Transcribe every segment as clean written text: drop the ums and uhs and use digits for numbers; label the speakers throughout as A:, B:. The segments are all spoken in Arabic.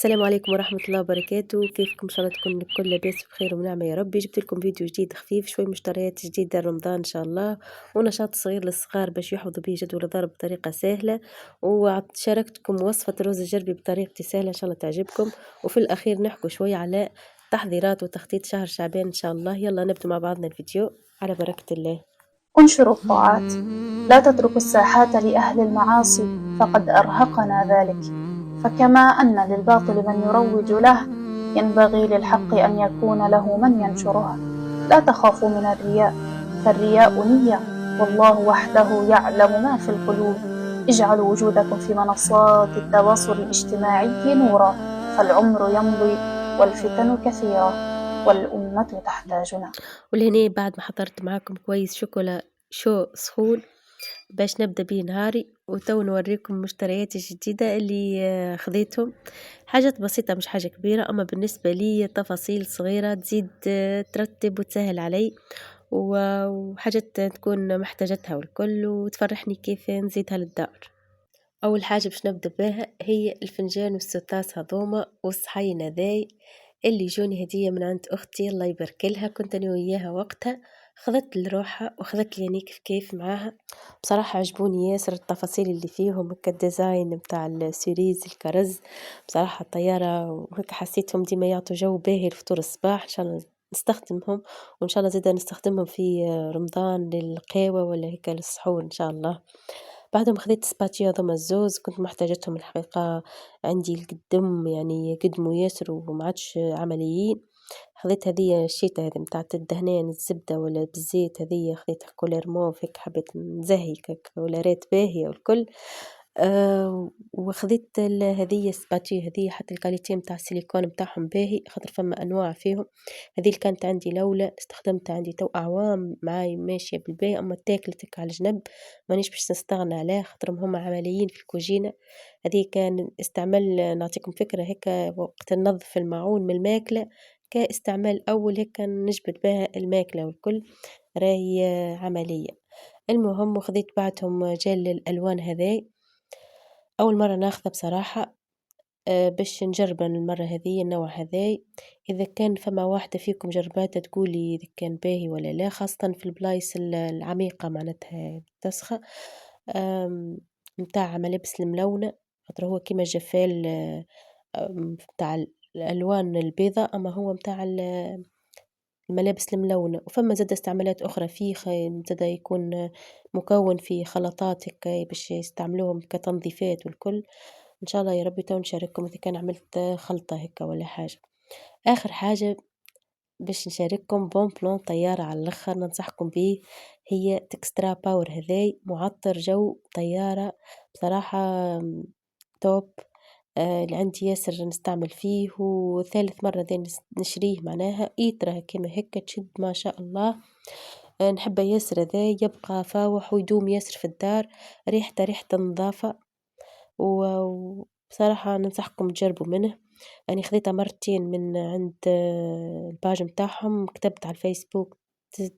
A: السلام عليكم ورحمة الله وبركاته، كيفكم؟ إن شاء الله تكون الكل لاباس بخير ونعمة يا ربي. جبت لكم فيديو جديد خفيف شوي، مشتريات جديدة رمضان إن شاء الله، ونشاط صغير للصغار باش يحفظوا به جدول الضرب بطريقة سهلة. شاركتكم وصفة الرز الجربي بطريقتي سهلة إن شاء الله تعجبكم. وفي الأخير نحكوا شوي على تحضيرات وتخطيط شهر شعبان إن شاء الله. يلا نبدأ مع بعضنا الفيديو على بركة الله.
B: انشروا الطاعات، لا تتركوا الساحات لأهل المعاصي فقد أرهقنا ذلك. فكما أن للباطل من يروج له، ينبغي للحق أن يكون له من ينشرها. لا تخافوا من الرياء، فالرياء نية، والله وحده يعلم ما في القلوب. اجعلوا وجودكم في منصات التواصل الاجتماعي نورا، فالعمر يمضي والفتن كثيرة والأمة تحتاجنا.
A: ولهنا بعد ما حضرت معاكم كويس شوكولا شو سخون باش نبدأ بيه نهاري، وتو نوريكم مشترياتي الجديدة اللي خذيتهم. حاجات بسيطة مش حاجة كبيرة، أما بالنسبة لي تفاصيل صغيرة تزيد ترتب وتسهل علي، وحاجات تكون محتاجتها والكل وتفرحني كيف نزيدها للدار. أول حاجة باش نبدأ بها هي الفنجان والستاس هذوما والصحين هذاي اللي جوني هدية من عند أختي الله يبارك لها. كنت أنا وياها وقتها، خذت لروحها وخذت لي يعني كيف معاها. بصراحة عجبوني ياسر التفاصيل اللي فيهم، هكا الديزاين متاع السيريز الكرز. بصراحة الطيارة وهيك حسيتهم ديما يعطوا جو باهي لفطور الصباح. إن شاء الله نستخدمهم، وإن شاء الله زيدا نستخدمهم في رمضان للقهوة ولا هيك للسحور إن شاء الله. بعدهم خديت سباتيو هاذوما الزوز، كنت محتاجتهم الحقيقة، عندي القدم يعني قدموا ياسر وما عادش عمليين. خذيت هذيا الشيتة هذي متاعت الدهنين الزبدة ولا بالزيت، هذيا خذيتها كولر موف هيك، حبيت نزهي كولارات باهية والكل. وخذيت هذيا السباتيو هذيا، حتى الكاليتي متاع السيليكون متاعهم باهي، خاطر فما أنواع فيهم. هذي اللي كانت عندي لولا استخدمتها عندي تو أعوام معاي ماشية بالباهي، أما تاكلتك على جنب مانيش باش نستغنى عليه خاطرهم هما عمليين في الكوجينة. هذه كان استعمال، نعطيكم فكرة هيك، وقت ننظف الماعون من الماكلة كاستعمال أول هيك نجبد بها الماكلة والكل، راهي عملية. المهم وخذيت بعدهم جل الألوان هذاي، أول مرة ناخذه بصراحة. باش نجربه المرة هذي النوع هذاي. إذا كان فما واحدة فيكم جرباتها تقولي إذا كان باهي ولا لا، خاصة في البلايص العميقة معناتها تسخة. متاع ملابس الملونة، خاطر هو كيما الجفال متاع الألوان البيضة، أما هو متاع الملابس الملونة. وفما زاد استعمالات أخرى فيه، زاد يكون مكون في خلطات هيك باش يستعملوهم كتنظيفات والكل. إن شاء الله يا ربي تو نشارككم إذا كان عملت خلطة هيك ولا حاجة. آخر حاجة باش نشارككم بون بلون طيارة على الآخر ننصحكم بيه، هي تكسترا باور هذاي معطر جو طيارة بصراحة توب. اللي عندي ياسر نستعمل فيه، وثالث مرة ذي نشريه، معناها إيترا كيما هيك تشد ما شاء الله. نحبه ياسر هذا، يبقى فاوح ويدوم ياسر في الدار، ريحته ريحة النظافة. وبصراحة ننصحكم تجربوا منه. يعني خذيتها مرتين من عند الباج متاعهم، كتبت على الفيسبوك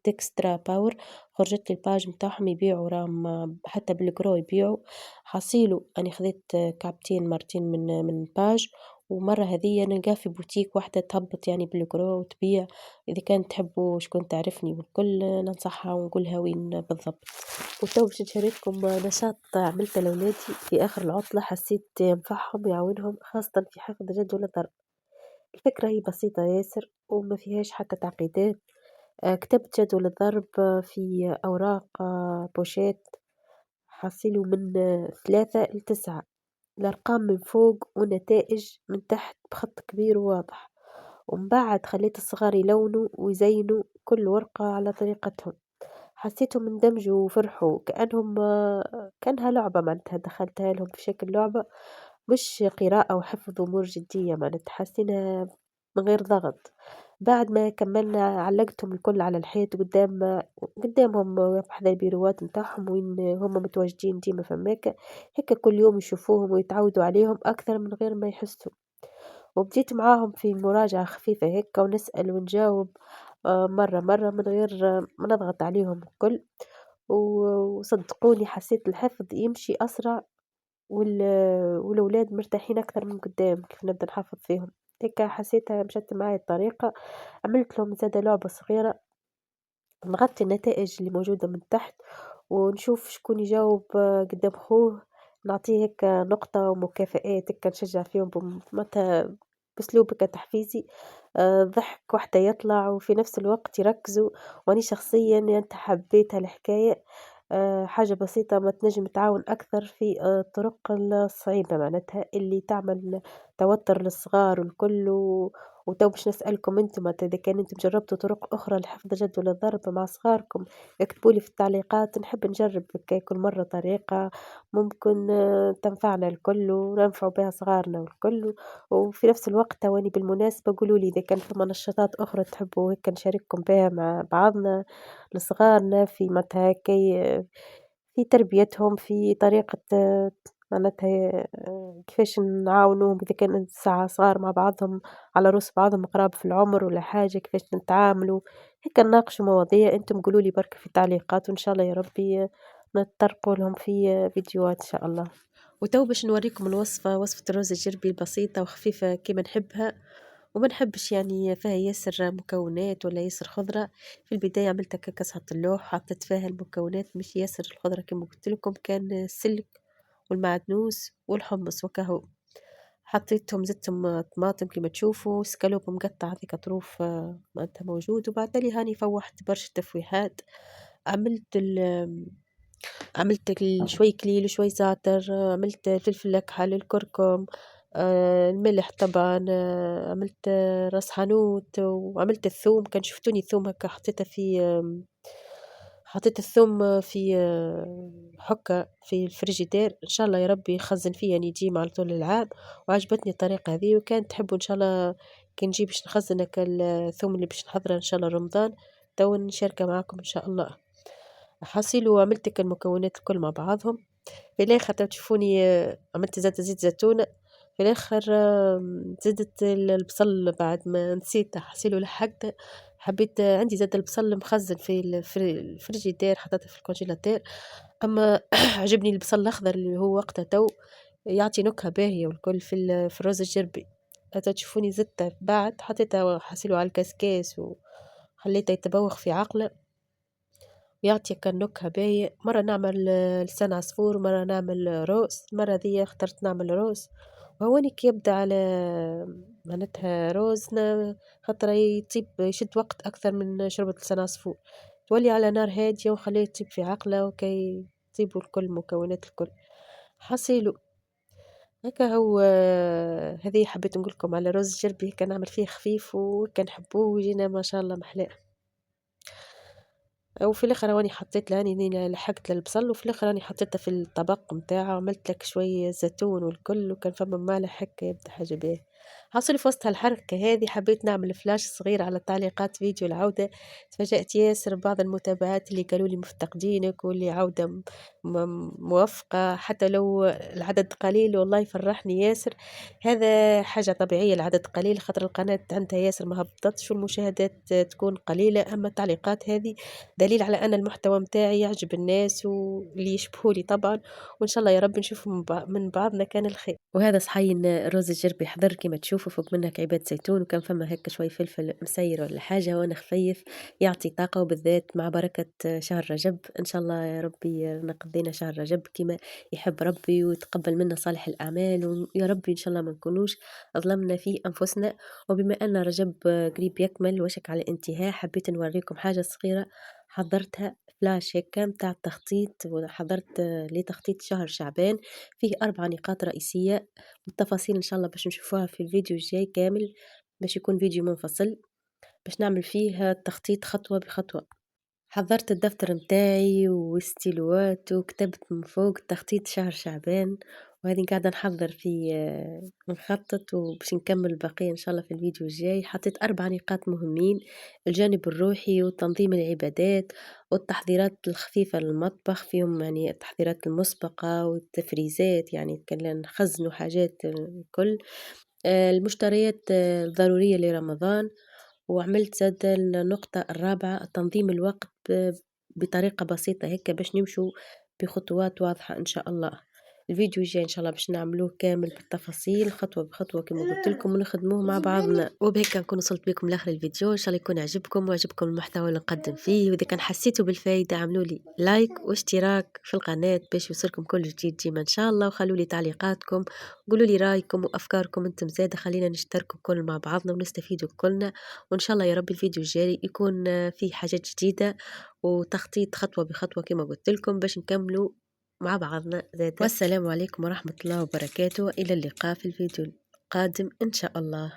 A: تكسترا باور، خرجت لي الباج متاعهم يبيعوا، راهم حتى بالجرو يبيعوا. حصيلو أنا خذيت كعبتين مرتين من الباج، ومرة هذيا نلقاه في بوتيك واحدة تهبط يعني بالجرو وتبيع. إذا كان تحبوا شكون تعرفني والكل ننصحها ونقولها وين بالضبط. وتو باش نشارككم نشاط عملته لولادي في آخر العطلة، حسيت ينفعهم يعاونهم خاصة في حفظ جدول الضرب. الفكرة هي بسيطة ياسر وما فيهاش حتى تعقيدات. كتبت جدول الضرب في أوراق بوشيت، حصيله من 3 ل9، الأرقام من فوق والنتائج من تحت بخط كبير وواضح. ومن بعد خليت الصغار يلونوا ويزينوا كل ورقة على طريقتهم. حسيتهم اندمجوا وفرحوا كأنهم كأنها لعبة، معناتها دخلتها لهم في شكل لعبة، مش قراءة وحفظ أمور جدية، معناتها حسينا من غير ضغط. بعد ما كملنا علقتهم الكل على الحيط قدامهم حدا البيروات متاعهم وين هم متواجدين ديما فماك، هيك كل يوم يشوفوهم ويتعودوا عليهم أكثر من غير ما يحسوا. وبديت معاهم في مراجعة خفيفة هيك ونسأل ونجاوب مرة مرة من غير ما نضغط عليهم الكل. وصدقوني حسيت الحفظ يمشي أسرع وال والولاد مرتاحين أكتر من قدّام كيف نبدا نحفّظ فيهم، هيك حسيتها مشت معايا الطريقة، عملت لهم زادة لعبة صغيرة نغطي النتائج اللي موجودة من تحت، ونشوف شكون يجاوب قدّام خوه، نعطيه هيك نقطة ومكافآت هيك نشجّع فيهم معناتها بأسلوب هيك تحفيزي، ضحك وحتى يطلع وفي نفس الوقت يركزوا، وأني شخصيًا يعني حبيت هالحكاية، حاجة بسيطة ما تنجم تعاون أكثر في الطرق الصعيبة معناتها اللي تعمل توتر للصغار والكل وتو باش نسألكم أنتم معناتها إذا كان أنتم جربتوا طرق أخرى لحفظ جدول الضرب مع صغاركم اكتبوا لي في التعليقات نحب نجرب هيك كل مرة طريقة ممكن تنفعنا الكل وننفعوا بها صغارنا والكل، وفي نفس الوقت تواني بالمناسبة قولوا لي إذا كان فما نشاطات أخرى تحبوا هيك نشارككم بها مع بعضنا لصغارنا في معناتها هكايا في تربيتهم، في طريقة معناتها كيفاش نعاونوهم إذا كان ساعة صغار مع بعضهم على رؤوس بعضهم قراب في العمر ولا حاجة، كيفاش نتعاملوا، هيك نناقشوا مواضيع أنتم قولوا لي برك في التعليقات وإن شاء الله يا ربي نتطرقوا لهم في فيديوهات إن شاء الله. وتو باش نوريكم الوصفة، وصفة الرز الجربي بسيطة وخفيفة كيما نحبها. وما نحبش يعني فيها ياسر مكونات ولا ياسر خضرة، في البداية عملت هكاكا كسرة اللوح حطيت فيها المكونات مش ياسر الخضرة كما قلت لكم كان السلك والمعدنوس والحمص وكهو، حطيتهم زدتهم طماطم كما تشوفوا سكالوب مقطع هذيك طروف معناتها موجود وبعد تالي هاني فوحت برشا تفويحات، عملت عملت شوي كليل وشوي زعتر، عملت فلفل أكحل، الكركم، الملح طبعًا، عملت راس حانوت، وعملت الثوم كان شفتوني الثوم هاكا حطيته في حطيت الثوم في حُكّة في الفريجيدير، إن شاء الله يا ربي يخزّن فيا يعني يديم على طول العام، وعجبتني الطريقة هذي، وكان تحبوا إن شاء الله كي نجي باش نخزّن هاكا الثوم اللي باش نحضره إن شاء الله رمضان، توا نشاركه معاكم إن شاء الله. حاصيل وعملت هيك المكونات الكل مع بعضهم، في الآخر تو تشوفوني عملت زيت زيتون، في الآخر زدت البصل بعد ما نسيت حصيله لحقته، حبيت عندي زاد البصل مخزن في الفريجيدير حطيته في الكونجيلاتير، أما عجبني البصل الأخضر اللي هو وقتها تو يعطي نكهة باهية والكل في الرز الجربي، هذا تشوفوني زدته بعد حطيته حصيله على الكسكاس وخليته يتبوخ في عقله. يعطي هكا نكهة باهية، مرة نعمل لسان عصفور، مرة نعمل روز، المرة ذي اخترت نعمل روز، وهواني كي يبدا على معناتها روز خاطر يطيب يشد وقت أكثر من شوربة لسان عصفور، تولي على نار هادية وخليه يطيب في عقلة وكي يطيبوا الكل المكونات الكل، حصيلو هاكا هو هذي حبيت نقول لكم على رز جربي هاكا نعمل فيه خفيف وهاكا نحبوه ويجينا ما شاء الله محلاه. وفي الآخر راني حطيت راني لحقت للبصل وفي الآخر راني حطيتها في الطبق متاعها وعملت لك شوية زيتون والكل وكان فما مالح هكا يبدا حاجة باهية، حاصل في وسط هالحركة هذه حبيت نعمل فلاش صغير على تعليقات فيديو العودة، تفاجأت ياسر ببعض المتابعات اللي قالوا لي مفتقدينك واللي عودة موفقة حتى لو العدد قليل والله يفرحني ياسر، هذا حاجة طبيعية العدد قليل خاطر القناة عندها ياسر ما هبطتش والمشاهدات تكون قليلة، أما التعليقات هذه دليل على أن المحتوى متاعي يعجب الناس واللي يشبهوا لي طبعًا، وإن شاء الله يا رب نشوف من بعضنا كان الخير. وهذا صحيح الرز الجربي حضر كيما تشوفوا فوق منه كعبات زيتون وكان فما هكا شوي فلفل مسير ولا حاجة وأنا خفيف يعطي طاقة وبالذات مع بركة شهر رجب إن شاء الله يا ربي نقضينا شهر رجب كيما يحب ربي ويتقبل منا صالح الأعمال ويا ربي إن شاء الله ما نكونوش ظلمنا في أنفسنا، وبما أن رجب قريب يكمل وشك على الانتهاء حبيت نوريكم حاجة صغيرة حضّرتها فلاش هيكا متاع التخطيط، وحضرت لتخطيط شهر شعبان، فيه 4 نقاط رئيسية، والتفاصيل إن شاء الله باش نشوفوها في الفيديو الجاي كامل، باش يكون فيديو منفصل، باش نعمل فيه التخطيط خطوة بخطوة. حضّرت الدفتر متاعي وستيلوات وكتبت من فوق تخطيط شهر شعبان، وهذي قاعدة نحضّر فيه نخطط وباش نكمّل البقية إن شاء الله في الفيديو الجاي، حطيت 4 نقاط مهمين، الجانب الروحي وتنظيم العبادات والتحضيرات الخفيفة للمطبخ، فيهم يعني التحضيرات المسبقة والتفريزات يعني نخزّنوا حاجات الكل، المشتريات الضرورية لرمضان. وعملت زاد النقطة الرابعة تنظيم الوقت بطريقة بسيطة هيك باش نمشوا بخطوات واضحة إن شاء الله. الفيديو الجاي إن شاء الله باش نعملوه كامل بالتفاصيل خطوة بخطوة كما قلت لكم ونخدموه مع بعضنا. وبهيك نكون وصلت بكم لاخر الفيديو، إن شاء الله يكون عجبكم وعجبكم المحتوى اللي نقدم فيه، وإذا كان حسيتوا بالفايدة عملوا لي لايك واشتراك في القناة باش يوصلكم كل جديد ديما إن شاء الله، وخلوا لي تعليقاتكم، قولوا لي رايكم وأفكاركم أنتم زادة، خلينا نشتركوا كل مع بعضنا ونستفيدوا كلنا. وإن شاء الله يا رب الفيديو الجاي يكون فيه حاجات جديدة وتخطيط خطوة بخطوة كما قلت لكم باش نكملوا مع بعضنا زادة. والسلام عليكم ورحمة الله وبركاته، إلى اللقاء في الفيديو القادم إن شاء الله.